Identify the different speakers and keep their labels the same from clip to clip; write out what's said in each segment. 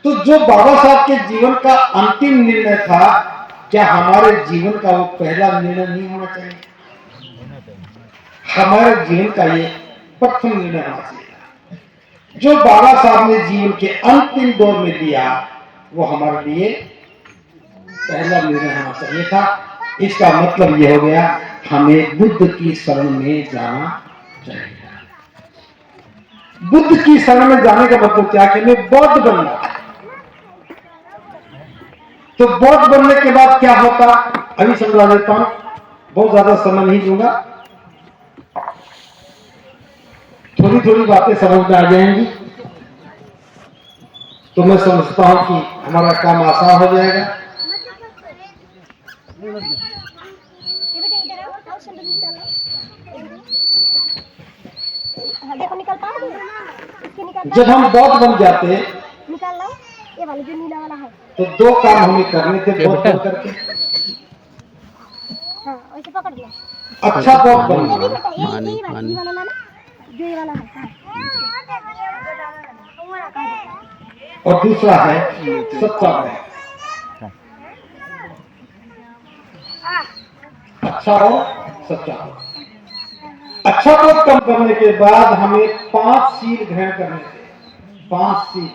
Speaker 1: तो जो बाबा साहब के जीवन का अंतिम निर्णय था, क्या हमारे जीवन का वो पहला निर्णय नहीं होना चाहिए? हमारे जीवन का ये प्रथम निर्णय होना चाहिए। जो बाबा साहब ने जीवन के अंतिम दौर में दिया, वो हमारे लिए पहला निर्णय होना चाहिए था। इसका मतलब यह हो गया, हमें बुद्ध की शरण में जाना चाहिए। बुद्ध की शरण में जाने का मतलब क्या कि हमें बौद्ध बनना है। तो बौद्ध बनने के बाद क्या होता, अभी समझा देता हूं, बहुत ज्यादा समय नहीं दूंगा, थोड़ी थोड़ी बातें समझ में आ जाएंगी तो मैं समझता हूं कि हमारा काम आसान हो जाएगा। जब हम बौद्ध बन जाते
Speaker 2: ये वाला जो नीला वाला है,
Speaker 1: तो दो काम हमें करने थे बौद्ध बन करके।
Speaker 2: हाँ वैसे पकड़ लिया।
Speaker 1: अच्छा बौद्ध बनना,
Speaker 2: ये वाला ना, जो ये वाला है,
Speaker 1: और दूसरा है सच्चा बौद्ध। अच्छा और सच्चा बौद्ध। अच्छा बौद्ध कम करने के बाद हमें 5 सील ग्रहण करने थे। 5 सील,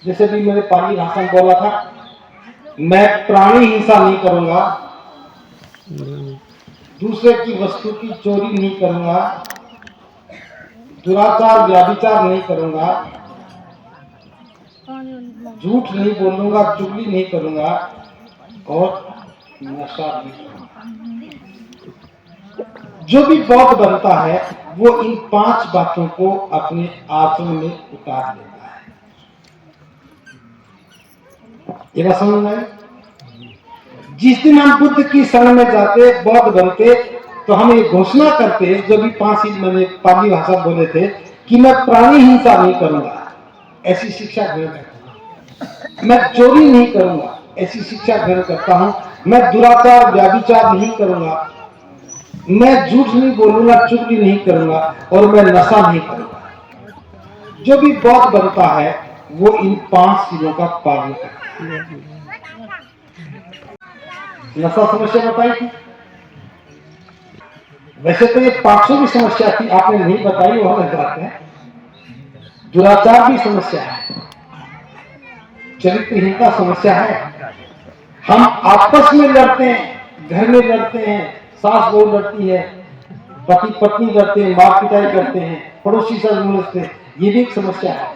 Speaker 1: जैसे भी मैंने पाली भाषा में बोला था, मैं प्राणी हिंसा नहीं करूंगा, दूसरे की वस्तु की चोरी नहीं करूंगा, दुराचार व्याभिचार नहीं करूंगा, झूठ नहीं बोलूंगा, चुगली नहीं करूंगा और नशा नहीं करूंगा। जो भी बौद्ध बनता है वो इन 5 बातों को अपने आचरण में उतार लेता है। ये बात समझ में आई? जिस दिन हम बुद्ध की शरण में जाते, बौद्ध बनते, तो हम ये घोषणा करते, जो भी 5 चीज मैंने पाली भाषा बोले थे, कि मैं प्राणी हिंसा नहीं करूंगा, ऐसी शिक्षा ग्रहण करता हूं। मैं चोरी नहीं करूंगा, ऐसी शिक्षा ग्रहण करता हूं। मैं दुराचार व्याभिचार नहीं करूंगा, मैं झूठ नहीं बोलूंगा, चुगली नहीं करूंगा और मैं नशा नहीं करूंगा। जो भी बौद्ध बनता है वो इन 5 चीजों का पालन करता है। नशा समस्या बताई थी, वैसे तो ये 500 की समस्या थी, आपने नहीं बताई, वो हम बताते हैं। दुराचार की समस्या है, चरित्रहीनता समस्या है, हम आपस में लड़ते हैं, घर में लड़ते हैं, सास बहू लड़ती है, पति पत्नी लड़ते हैं, मार पिटाई करते हैं, पड़ोसी से लड़ते हैं, ये भी एक समस्या है।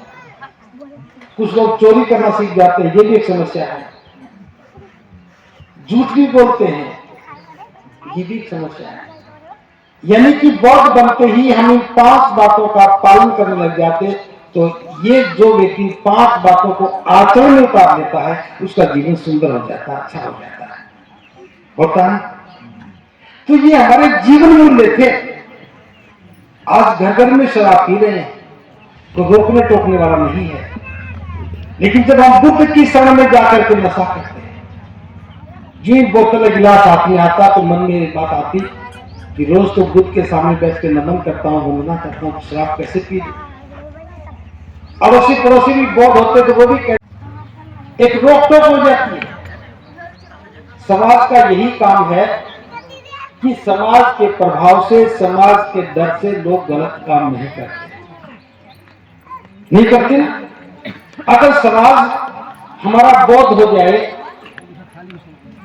Speaker 1: कुछ लोग चोरी करना सीख जाते हैं, ये भी एक समस्या है। झूठ भी बोलते हैं, ये भी एक समस्या है। यानी कि बौद्ध बनते ही हम इन 5 बातों का पालन करने लग जाते, तो ये जो व्यक्ति 5 बातों को आचरण में उतार लेता है, उसका जीवन सुंदर हो जाता है, अच्छा हो जाता है, होता है। तो ये हमारे जीवन मूल्य थे। आज घर घर में शराब पी रहे हैं तो रोकने टोकने वाला नहीं है, लेकिन जब हम बुद्ध की शरण में जाकर के नशा करते हैं, जो बोतल गिलास हाथ में आता तो मन में एक बात आती कि रोज तो बुद्ध के सामने बैठ के नमन करता हूं, वंदना करता हूं, शराब कैसे पी लूं। अड़ोसी पड़ोसी भी बौद्ध होते तो वो भी एक रोक टोक हो जाती है। समाज का यही काम है कि समाज के प्रभाव से, समाज के डर से लोग गलत काम नहीं करते ना। अगर समाज हमारा बौद्ध हो जाए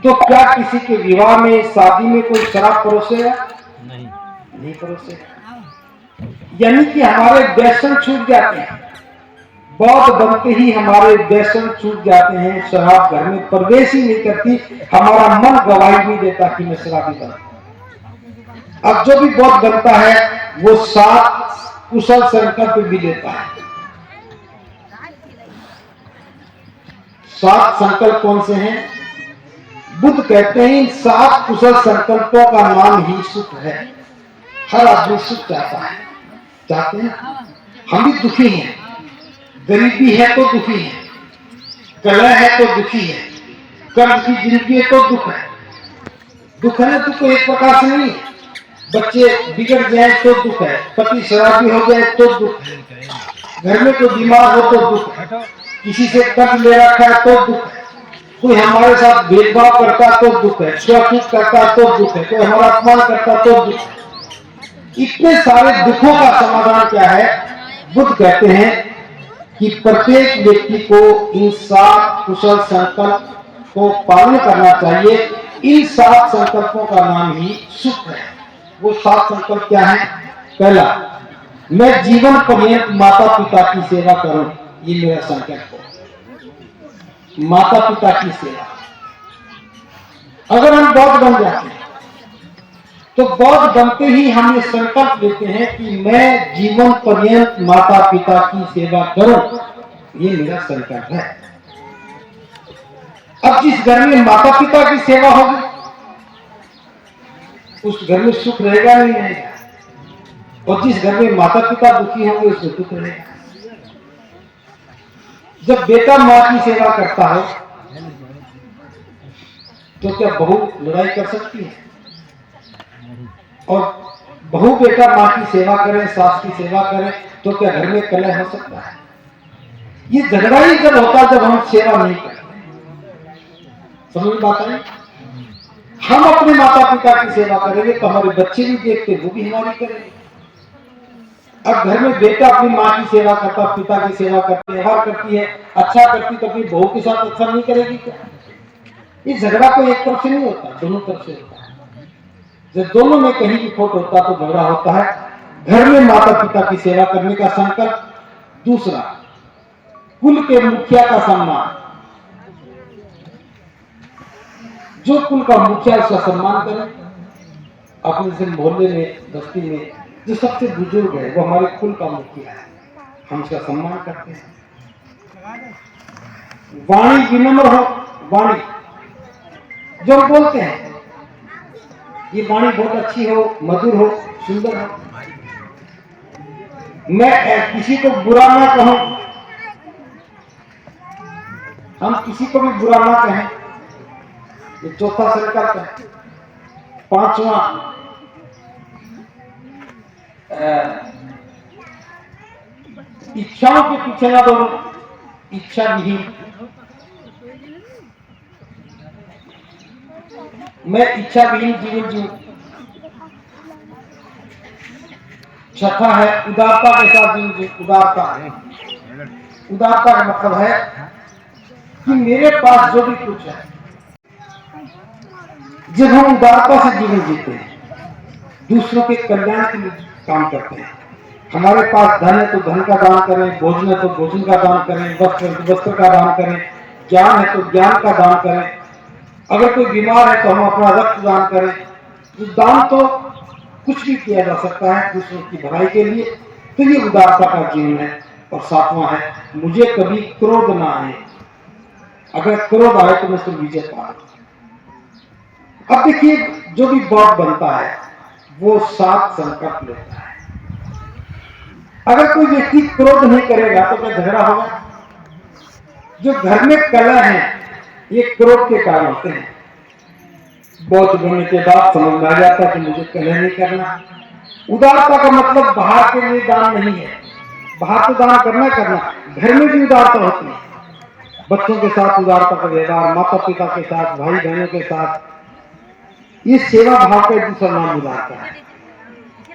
Speaker 1: तो क्या किसी के विवाह में, शादी में कोई शराब परोसेगा? नहीं परोसेगा। यानी कि हमारे व्यसन छूट जाते हैं। बौद्ध बनते ही हमारे व्यसन छूट जाते हैं, शराब घर में प्रवेश ही नहीं करती, हमारा मन गवाही नहीं देता कि मैं शराबी बनूं। अब जो भी बौद्ध बनता है वो 7 कुशल संकल्प भी लेता है। 7 संकल्प कौन से हैं? बुद्ध कहते हैं 7 कुशल संकल्पों का नाम ही सुख है। हर आदमी सुख चाहता है, चाहते हैं। हम भी दुखी हैं, गरीबी है तो दुखी है, कलह है तो दुखी है, कर्ज की जिंदगी है तो दुख है। दुख है ना, दुख एक प्रकार से नहीं है। बच्चे बिगड़ जाए तो दुख है, पति शराबी हो जाए तो दुख है, घर में कोई बीमार हो तो दुख है, किसी से कर्ज ले रखा है तो दुख है, कोई हमारे साथ भेदभाव करता है तो दुख है, छुआछूत करता है तो दुख है, कोई हमारा अपमान करता है तो दुख है। इतने सारे दुखों का समाधान क्या है? बुद्ध कहते हैं कि प्रत्येक व्यक्ति को इन 7 कुशल संकल्प को पालन करना चाहिए। इन 7 संकल्पों का नाम ही सुख है। वो 7 संकल्प क्या है? पहला, मैं जीवन पर्यंत माता पिता की सेवा करूं, ये मेरा संकल्प है। माता पिता की सेवा। अगर हम बौद्ध बन जाते हैं तो बौद्ध बनते ही हम ये संकल्प लेते हैं कि मैं जीवन पर्यंत माता पिता की सेवा करूं, ये मेरा संकल्प है। अब जिस घर में माता पिता की सेवा होगी उस घर में सुख रहेगा नहीं रहेगा, और जिस घर में माता पिता दुखी होंगे उसमें दुख रहेगा। जब बेटा मां की सेवा करता है तो क्या बहू लड़ाई कर सकती है? और बहू बेटा मां की सेवा करे, सास की सेवा करे, तो क्या घर में कलह हो सकता है? ये झगड़ा ही जब होता है जब हम सेवा नहीं करते। समझ में बात आई? हम अपने माता पिता की सेवा करेंगे तो हमारे बच्चे भी देखते वो भी हमारी करेंगे। अब घर में बेटा अपनी माँ की सेवा करता, पिता की सेवा करती, व्यवहार करती है, अच्छा करती, तो अपनी बहू के साथ अच्छा नहीं करेगी क्या? ये झगड़ा कोई एक तरफ से नहीं होता, दोनों तरफ से होता है। जब दोनों में कहीं भी खोट होता तो झगड़ा होता है। घर में माता पिता की सेवा करने का संकल्प। दूसरा, कुल के मुखिया का सम्मान। जो कुल का मुखिया उसका सम्मान करें। अपने से मोहल्ले में, बस्ती में जो सबसे बुजुर्ग है वो हमारे कुल का मुखिया है, हम उसका सम्मान करते हैं। वाणी विनम्र हो। वाणी जो हम बोलते हैं ये वाणी बहुत अच्छी हो, मधुर हो, सुंदर हो। मैं किसी को बुरा ना कहूं, हम किसी को भी बुरा ना कहें, ये चौथा संकल्प है। 5वां, इच्छाओं के पीछे ना दौड़ो, इच्छा विहीन। मैं इच्छा विहीन जीवन जीऊं। 6था है उदारता के साथ जीवन। उदारता का मतलब है कि मेरे पास जो भी कुछ है, जब हम उदारता से जीवन जीते हैं, दूसरों के कल्याण के लिए काम करते हैं। हमारे पास धन है तो धन का दान करें, भोजन है तो भोजन का दान करें, वस्त्र है तो वस्त्र का दान करें, ज्ञान है तो ज्ञान का दान करें। अगर कोई बीमार है तो हम अपना रक्त दान करें। तो दान तो कुछ भी किया जा सकता है दूसरों की भलाई के लिए। तो ये उदारता का जीवन है। और 7वां है, मुझे कभी क्रोध ना आए। अगर क्रोध आए तो मैं उसको विजय पा लूं। अब देखिए, जो भी बौद्ध बनता है वो 7 संकल्प लेता है। अगर कोई व्यक्ति क्रोध नहीं करेगा तो क्या झगड़ा होगा? जो घर में कलह है ये क्रोध के कारण होते हैं। बौद्ध बनने के बाद समझ में आ जाता है कि मुझे कलह नहीं करना। उदारता का मतलब बाहर के लिए दान नहीं है, बाहर तो दान करना, घर में भी उदारता होती है। बच्चों के साथ उदारता का व्यवहार, माता पिता के साथ, भाई बहनों के साथ, ये सेवा भाव का दूसरा नाम उदारता है।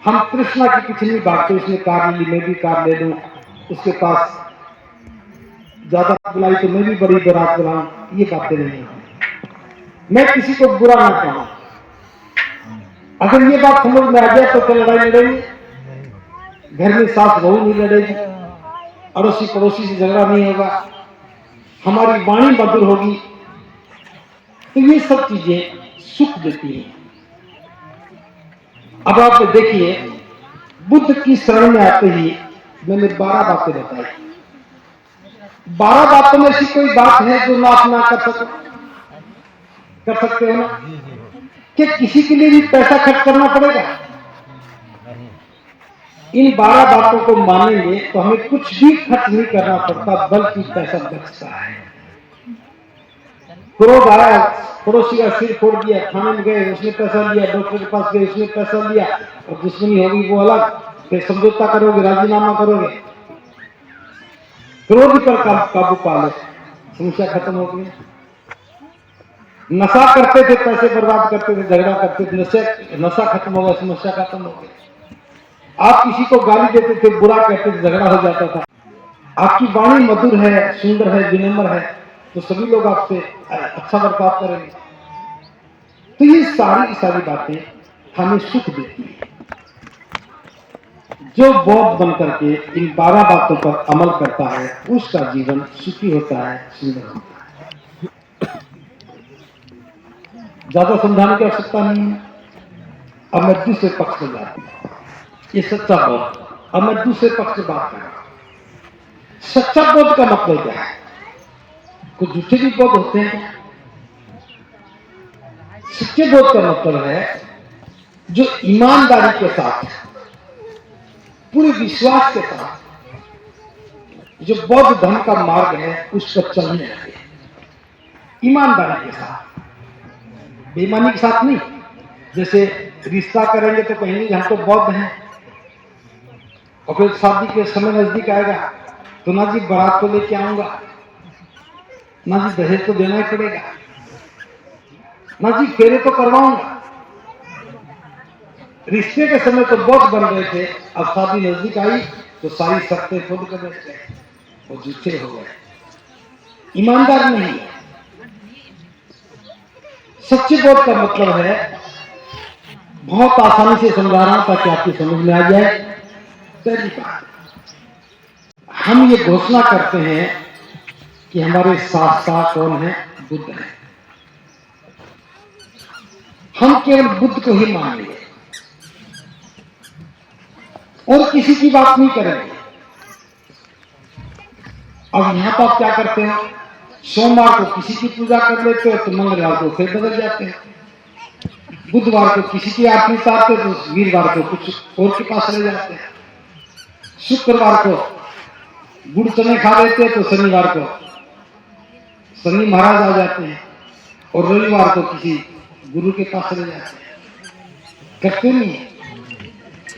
Speaker 1: हम कृष्णा की पीछे नहीं भागते, उसने कार ली मैं भी कार ले लूं, उसके पास ज्यादा बुलाई तो मैं भी बड़ी बारात बुलाऊं, ये बातें नहीं है। मैं किसी को बुरा ना कहूं। अगर ये बात समझ में आ जाए तो क्या लड़ाई लड़ेगी? घर में सास बहू नहीं लड़ेगी, अड़ोसी पड़ोसी से झगड़ा नहीं होगा, हमारी वाणी मधुर होगी। तो ये सब चीजें सुख देती हैं। अब आप देखिए, बुद्ध की शरण में आते ही मैंने 12 बातें बताई। 12 बातों में ऐसी कोई बात है जो ना आप ना कर सकते हो ना? कि किसी के लिए भी पैसा खर्च करना पड़ेगा? इन 12 बातों को मानेंगे तो हमें कुछ भी खर्च नहीं करना पड़ता, बल्कि पैसा बचता है। क्रोध आया, पड़ोसी का सिर फोड़ दिया, थाने में गए उसने पैसा लिया, डॉक्टर के पास गए उसने पैसा लिया, और दुश्मनी होगी वो अलग, फिर समझौता करोगे, राजीनामा करोगे। क्रोध पर काबू पा ले, समस्या खत्म हो गई। नशा करते थे, पैसे बर्बाद करते थे, झगड़ा करते थे, नशा खत्म हो गया, समस्या खत्म हो गई। आप किसी को गाली देते थे, बुरा कहते थे, झगड़ा हो जाता था। आपकी वाणी मधुर है, सुंदर है, विनम्र है, तो सभी लोग आपसे अच्छा बर्ताव करेंगे। तो ये सारी की सारी बातें हमें सुख देती है। जो बौद्ध बनकर के इन 12 बातों पर अमल करता है, उसका जीवन सुखी होता है, सुंदर होता है। ज्यादा समझाने की आवश्यकता नहीं है। अब मैं दूसरे पक्ष में जाती हूं, ये सच्चा बौद्ध। अब मैं दूसरे पक्ष में बात कर रहा हूं। सच्चा बौद्ध का मतलब क्या है? कुछ झूठे भी बौद्ध होते हैं। सच्चे बौद्ध का मतलब है जो ईमानदारी के साथ, पूरे विश्वास के साथ, जो बौद्ध धर्म का मार्ग है उस पर चलने लगे, ईमानदारी के साथ, बेईमानी के साथ नहीं। जैसे रिश्ता करेंगे तो कहेंगे हम तो बौद्ध हैं, और फिर शादी के समय नजदीक आएगा तो ना जी बारात तो लेके आऊंगा, ना जी दहेज तो देना ही पड़ेगा, ना जी फेरे तो करवाऊंगा। रिश्ते के समय तो बौद्ध बन रहे थे, अब शादी नजदीक आई तो सारी शर्तें खुद कर बैठ गए, वो झूठे हो गए, ईमानदार नहीं है। सच्चे बौद्ध का मतलब है, बहुत आसानी से समझा रहा हूं ताकि आपकी समझ में आ जाए। पहली बात, हम ये घोषणा करते हैं कि हमारे शास्त्र कौन है? बुद्ध है। हम केवल बुद्ध को ही मानेंगे और किसी की बात नहीं करेंगे। अब यहां पर आप क्या करते हैं? सोमवार को किसी की पूजा कर लेते हो तो मंगलवार को फिर बदल जाते हैं, बुधवार को किसी की आरती उतारते तो वीरवार को कुछ और के पास रह जाते हैं, शुक्रवार को गुड़ चने खा लेते तो शनिवार को शनि महाराज आ जाते हैं, और रविवार को किसी गुरु के पास रह जाते हैं। करते नहीं है।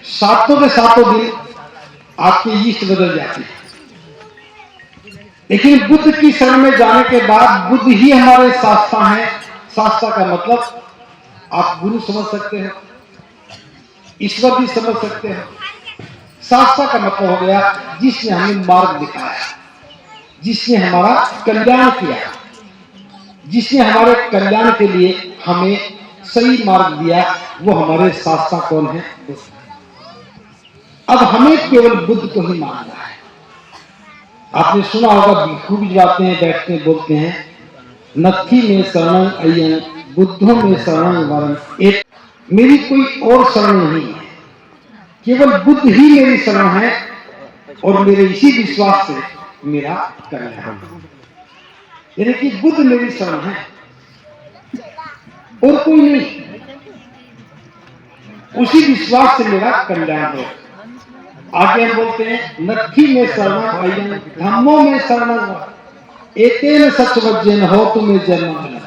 Speaker 1: सातों के सातों दिन आपकी इष्ट बदल जाती है। लेकिन बुद्ध की शरण में जाने के बाद बुद्ध ही हमारे शास्त्र हैं। शास्त्र का मतलब आप गुरु समझ सकते हैं, ईश्वर भी समझ सकते हैं। शास्त्र का मतलब हो गया जिसने हमें मार्ग दिखाया, जिसने हमारा कल्याण किया, जिसने हमारे कल्याण के लिए हमें सही मार्ग दिया, वो हमारे शास्त्र कौन है? बुद्ध। अब हमें केवल बुद्ध को ही मानना है। आपने सुना होगा भिक्षु भी जाते हैं, बैठते हैं, बोलते हैं नत्थी में शरणं अय्यं बुद्धों में शरणं वरं। एक मेरी कोई और शरण नहीं है, केवल बुद्ध ही मेरी शरण है, और मेरे इसी विश्वास से मेरा कल्याण, यानी कि बुद्ध मेरी शरण है और कोई नहीं। उसी विश्वास से मेरा कल्याण हो। आगे हम बोलते हैं नत्थी में शरणं अय्यं धम्मो में शरणं वरं एतेन सच्चवज्जेन होतु मे जन्म।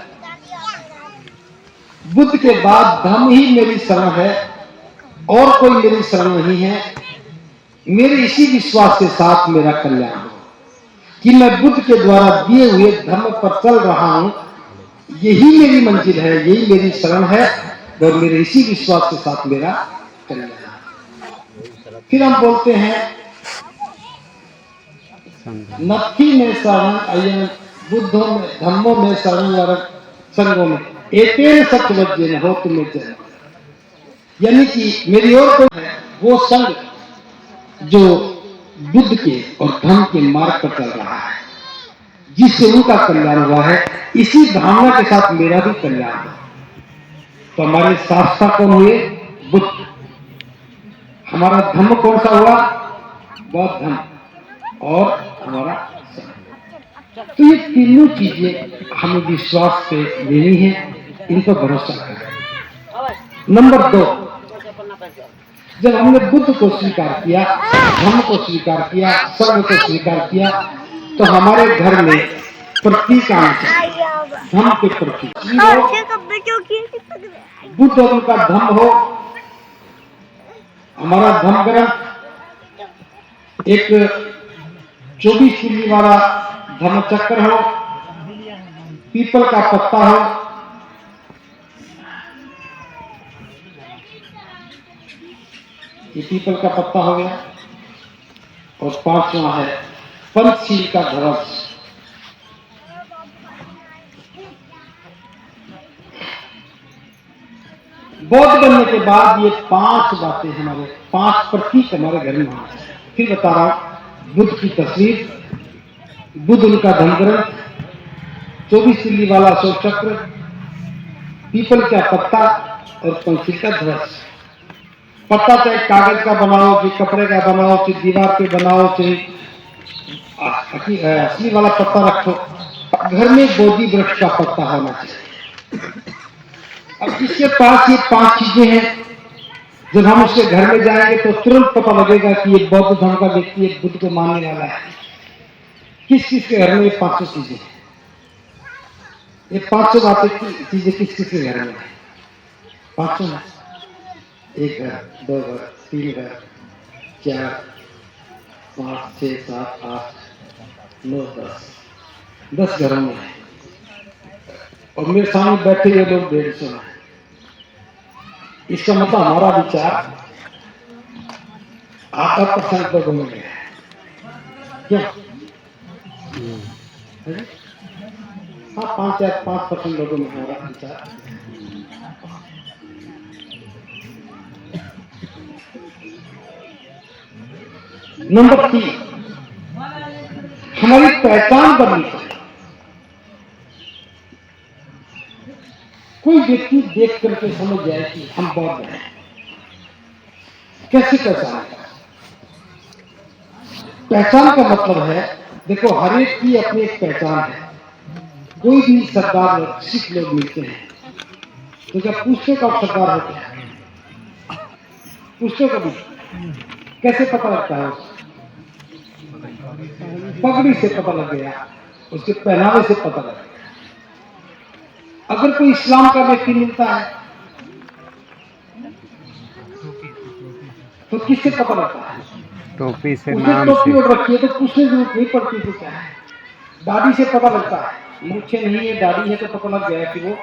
Speaker 1: बुद्ध के बाद धम्म ही मेरी शरण है और कोई मेरी शरण नहीं है। मेरे इसी विश्वास के साथ मेरा कल्याण हो कि मैं बुद्ध के द्वारा दिए हुए धर्म पर चल रहा हूं, यही मेरी मंजिल है, यही मेरी शरण है, और मेरे इसी विश्वास के साथ मेरा कल्याण। फिर हम बोलते हैं नत्थी में शरणं अय्यं बुद्धों में धम्मों में शरणं वरं संगों में एतेन सच्चवज्जेन होतु मे जन्म। यानी कि मेरी ओर तो है वो संग जो बुद्ध के और धर्म के मार्ग पर चल रहा है, जिससे उनका कल्याण हुआ है, इसी भावना के साथ मेरा भी कल्याण हुआ। तो हमारे शास्त्र कौन हुए? बुद्ध। हमारा धर्म कौन सा हुआ? बौद्ध धर्म। और हमारा संग। तो ये तीनों चीजें हमें विश्वास से लेनी है, इन पर भरोसा करें। नंबर 2, जब हमने बुद्ध को स्वीकार किया, धर्म को स्वीकार किया, संग को स्वीकार किया, तो हमारे घर में प्रतीक आना चाहिए, धर्म के प्रतीक। बुद्ध और उनका धर्म हो। हमारा धर्म ग्रंथ एक 24 सिल्ली वाला धर्मचक्र हो, पीपल का पत्ता हो, ये पीपल का पत्ता हो गया। और 5वां है पंचशील का ध्वज। बौद्ध बनने के बाद ये 5 बातें हमारे 5 प्रतीक हमारे घर में होने चाहिए। फिर बता रहा हूं, बुद्ध की तस्वीर, बुद्ध उनका धनग्रंथ, 24 सिल्ली वाला अशोक चक्र, पीपल का पत्ता और पंचशील का ध्वज। पत्ता चाहे कागज का बनाओ, चाहे कपड़े का बनाओ, चाहे दीवार पे बनाओ, चाहे असली वाला पत्ता रखो, घर में बोधि वृक्ष का पत्ता होना चाहिए। अब जिसके पास ये 5 चीजें हैं, जब हम उसके घर में जाएंगे तो तुरंत पता लगेगा कि ये बौद्ध धर्म का व्यक्ति एक बुद्ध को मानने वाला है। किस किस के घर में ये 500 चीजें हैं? ये 500 बातें की चीजें किस किस के घर में है? 500 में 1 घर, 2 घर, 3 घर, 4, 5, 6, 7, 8, 9, 10 घरों में है। और मेरे सामने बैठे ये लोग 150 हैं। इसका मतलब हमारा विचार 8% लोगों में है क्या? हाँ, 5% लोगों में हमारा विचार। नंबर 3, हमारी पहचान बननी चाहिए। कोई व्यक्ति देख करके समझ जाए कि हम बौद्ध हैं। कैसे पहचान? पहचान का मतलब है, देखो हर एक की अपनी एक पहचान है। कोई भी सरदार लोग, सिख लोग मिलते हैं तो जब पूछते कब सरदार होते हैं, पूछते कभी, कैसे पता लगता है? पगड़ी से पता लग गया, उसके पहनावे से पता लग गया। अगर कोई इस्लाम का व्यक्ति मिलता है तो किससे पता लगता है?
Speaker 3: टोपी से,
Speaker 1: उसने
Speaker 3: नाम
Speaker 1: टोपी
Speaker 3: से।
Speaker 1: ओढ़ रखी है तो पूछने की जरूरत नहीं पड़ती थी। क्या है? दाढ़ी से पता लगता है, मूछें नहीं है दाढ़ी है तो पता लग गया कि वो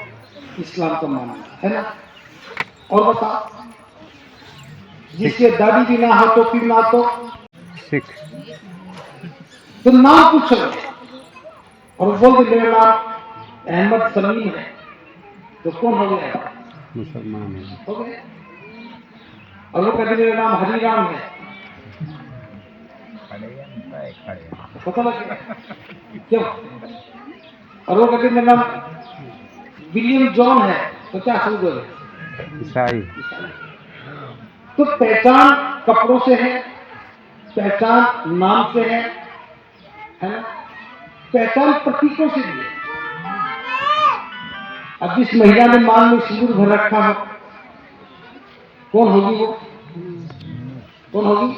Speaker 1: इस्लाम को मानता है ना। और बता, जिसके दाढ़ी भी ना हो, टोपी ना तो
Speaker 3: सिख।
Speaker 1: तो नाम पूछ रहे और बोल दे मेरा नाम अहमद सलीम है, तो कौन हो गया?
Speaker 3: मुसलमान है।
Speaker 1: हो गया। और वो कहते मेरा नाम हरिराम है, तो पता लग गया। क्यों? और वो कहते मेरा नाम विलियम जॉन है, तो क्या समझोगे?
Speaker 3: ईसाई।
Speaker 1: तो पहचान कपड़ों से है, पहचान नाम से है ना? पहचान प्रतीकों से भी है। अब जिस महिला ने मांग में सिंदूर भर रखा हो, कौन होगी वो? कौन होगी?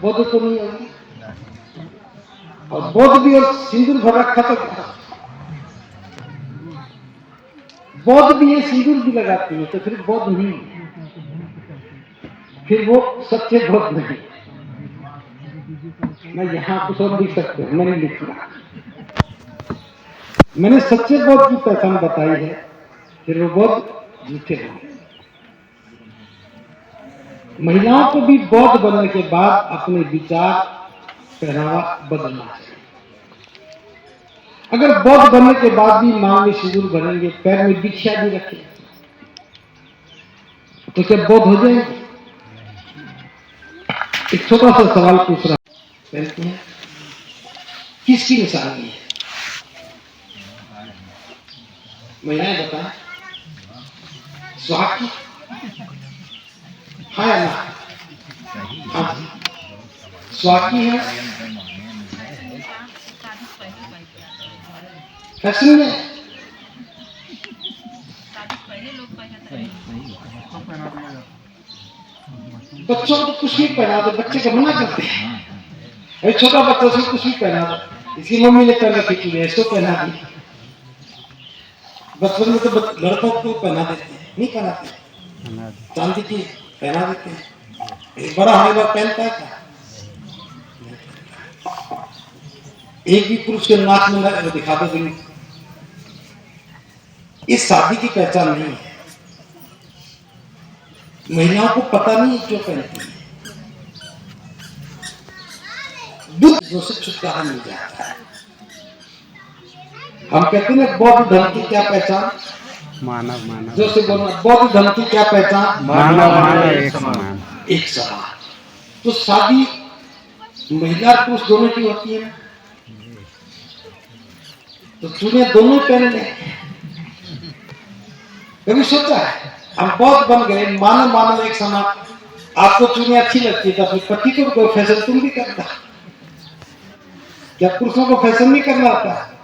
Speaker 1: बौद्ध तो नहीं होगी। और बौद्ध भी और सिंदूर भर रखा तो क्या? बौद्ध भी है, सिंदूर भी लगाती है, तो फिर बौद्ध नहीं, फिर वो सच्चे बौद्ध नहीं। मैं यहां कुछ और लिख सकते हो, मैंने लिखा, मैंने सच्चे बौद्ध की पहचान बताई है, फिर वो बौद्ध झूठे होंगे। महिलाओं को भी बौद्ध बनने के बाद अपने विचार, पहनावा बदलना चाहिए। अगर बौद्ध बनने के बाद भी मांग में सिंदूर भरेंगे, पैर में दीक्षा भी रखेंगे, तो क्या बौद्ध हो जाएंगे? एक छोटा सा सवाल पूछ रहा हूं, किसकी निशानी है? महिलाएं बताएं। स्वाद की? हाँ या ना? हाँ, स्वाद की है। फैशन में बच्चों को कुछ भी पहना दो, बच्चे को मना करते हैं। अरे छोटा बच्चा से कुछ भी पहना दो, इसकी मम्मी ने पहन रखी थी, इसको पहना दी। बचपन में तो लड़कों को पहना देते हैं, नहीं पहनाते, चांदी की पहना देते हैं। एक बड़ा होने बाद पहनता है क्या? एक भी पुरुष के नाक में न दिखा दो बिल्ली, इस शादी की पहचान नहीं है। महिलाओं को पता नहीं क्यों पहनती है, बुद्ध से छुटकारा मिल जाता है। हम कहते हैं बौद्ध धर्म की क्या पहचान,
Speaker 3: मानव मानव
Speaker 1: जो से बोलना, बौद्ध धर्म की क्या पहचान,
Speaker 3: मानव मानव एक समान।
Speaker 1: एक समान। तो शादी महिला और पुरुष दोनों की होती है ना, तो चूड़ियां दोनों पहन ले। कभी सोचा है हम बौद्ध बन गए, मानव मानव एक समान, आपको चूड़ियां अच्छी लगती है तो अपने पति को कोई फैशन तुम भी करता, क्या पुरुषों को फैशन नहीं करना आता है,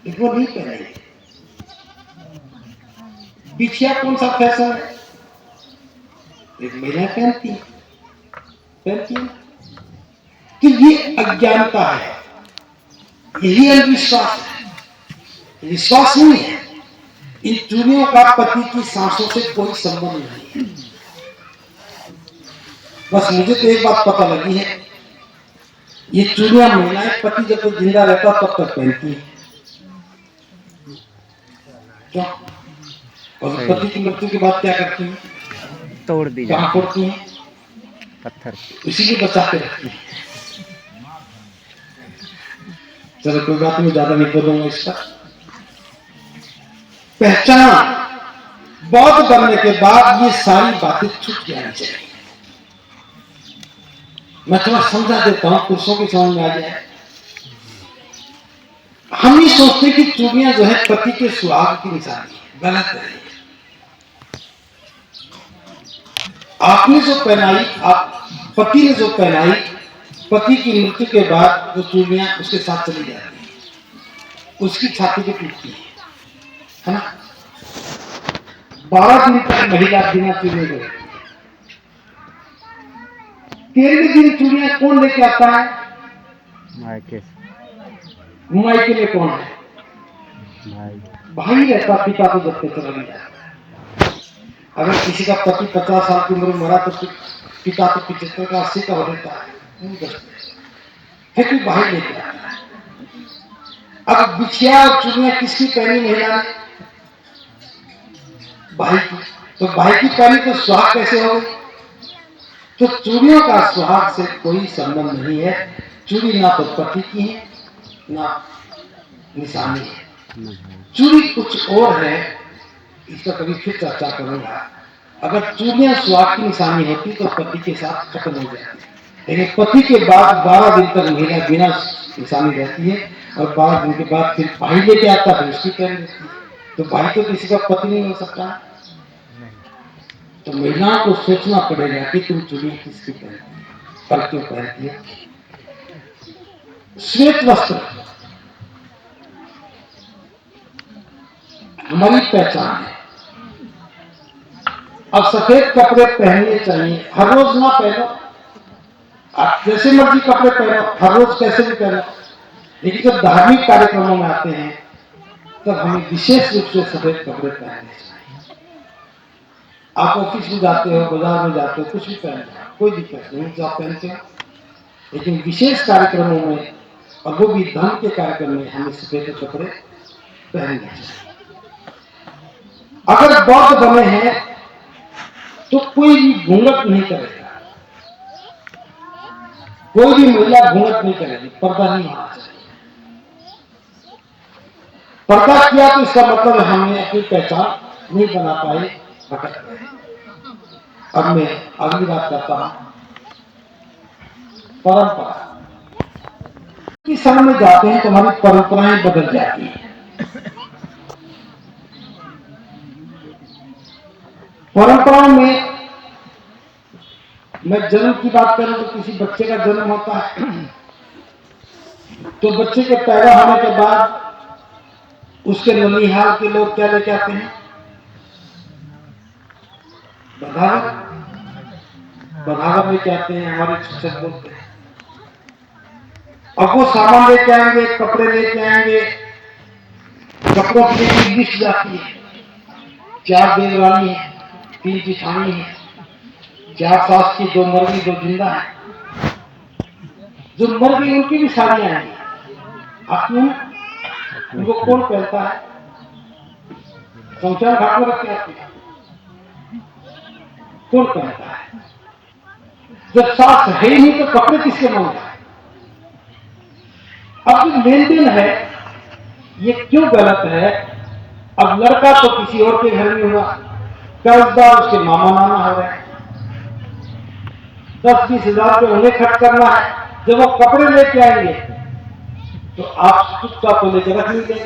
Speaker 1: वो नहीं पहनेंगे। बिछिया कौन सा फैशन है, एक महिला पहनती है। तो ये अज्ञानता है, यही अंधविश्वास है, विश्वास नहीं है। इन चूड़ियों का पति की सांसों से कोई संबंध नहीं है। बस मुझे तो एक बात पता लगी है, ये चूड़ियां महिलाएं पति जब तक जिंदा रहता तब तक पहनती है। क्यों? और पति की मृत्यु के बाद क्या करती है,
Speaker 3: तोड़ दी
Speaker 1: कहां फोड़ती है,
Speaker 3: पत्थर।
Speaker 1: इसी को बचा के रखती है। चलो कोई बात नहीं, ज्यादा नहीं बोलूंगा इसका। पहचान बौद्ध बनने के बाद ये सारी बातें छूट जानी चाहिए। मैं थोड़ा समझा देता हूं, पुरुषों की समझ में आ जाए। हम ये सोचते कि चूड़ियां जो है पति के सुहाग की निशानी है, गलत है। आपने जो पहनाई, आप पति ने जो पहनाई, पति की मृत्यु के बाद जो चूड़ियां उसके साथ चली जाती है, उसकी छाती पे टूटती है ना। 12 दिन तक महिला बिना चूड़ियों के, 13वें दिन चूड़ियां कौन लेके आता है,
Speaker 3: मायके
Speaker 1: मायके में कौन है,
Speaker 3: भाई
Speaker 1: भाई रहता, पिता को जब तक चला गया। अगर किसी का पति 50 साल की उम्र में मरा तो पिता तो 75 का 80 का हो जाता है, फिर भी भाई लेके आता है। अब बिछिया और चूड़ियां किसकी पहनी महिला ने, भाई की। तो भाई की पहनी तो सुहाग कैसे हो गई। तो चूड़ियों का सुहाग से कोई संबंध नहीं है। चूड़ी ना तो पति की है ना निशानी है, चूड़ी कुछ और है, इसका कभी फिर चर्चा करूंगा। अगर चूड़ियां सुहाग की निशानी होती तो पति के साथ खत्म हो जाती, लेकिन पति के बाद 12 दिन तक महिला बिना निशानी रहती है, और 12 दिन के बाद फिर भाई लेके आता है, उसकी पहन लेती है। तो भाई तो किसी का पति नहीं हो सकता। तो महिलाओं को सोचना पड़ेगा कि तुम चूड़ी किसकी पहनती है, पर क्यों पहनती है। श्वेत वस्त्र हमारी पहचान है। अब सफेद कपड़े पहनने चाहिए, हर रोज ना पहनो, आप जैसे मर्जी कपड़े पहनो, हर रोज कैसे भी पहनो, लेकिन जब धार्मिक कार्यक्रमों में आते हैं तब हमें विशेष रूप से सफेद कपड़े पहनने चाहिए। आप ऑफिस में जाते हो, बाजार में जाते हो, कुछ भी पहन लो, कोई दिक्कत नहीं जो आप पहनते हो, लेकिन विशेष कार्यक्रमों में, और वो भी धर्म के कार्यक्रम में, हमें सफेद कपड़े पहनने चाहिए। अगर बौद्ध बने हैं तो कोई भी घूंघट नहीं करेगा, कोई भी महिला घूंघट नहीं करेगी, पर्दा नहीं होना चाहिए। पर्दा किया तो इसका मतलब हमने अपनी पहचान नहीं बना पाए, भटक गए। अब मैं अगली बात करता हूं, परंपरा। किस समय में जाते हैं तो हमारी परंपराएं बदल जाती हैं। परंपराओं में मैं जन्म की बात करूं तो किसी बच्चे का जन्म होता है तो बच्चे के पैदा होने के बाद उसके ननिहाल के लोग क्या लेके आते हैं, बधावा लेके आते हैं, हमारे शिक्षक बोलते हैं। अब वो सामान लेके आएंगे, कपड़े लेके आएंगे, कपड़ों की लिस्ट जाती है, 4 देवरानी है, 3 जिठानी है, 4 सास की, 2 मरनी, 2 जिंदा है। जो मर गई उनकी भी साड़ियां आएंगी, अपनी उनको कौन पहनता है? शमशान घाट में रखते हैं, कौन पहनता है? जब सास है ही नहीं तो कपड़े किसके मांगता है? अब जो लेन देन है ये क्यों गलत है? अब लड़का तो किसी और के घर में हुआ, कर्जदार उसके मामा नाना हो रहे हैं, 10-20 हजार रुपये उन्हें खर्च करना है। जब वो कपड़े लेके आएंगे तो आप चुपचाप तो लेकर रख लीजिए।